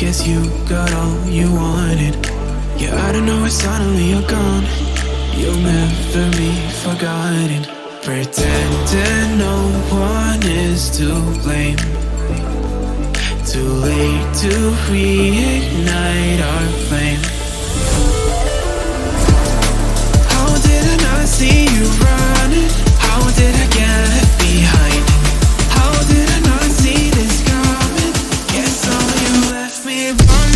guess you got all you wanted. Yeah, I don't know why suddenly you're gone. You'll never be forgotten. Pretending no one is to blame. Too late to reignite our flame. How did I not see you running? How did I get left behind? How did I not see this coming? Guess all you left me running.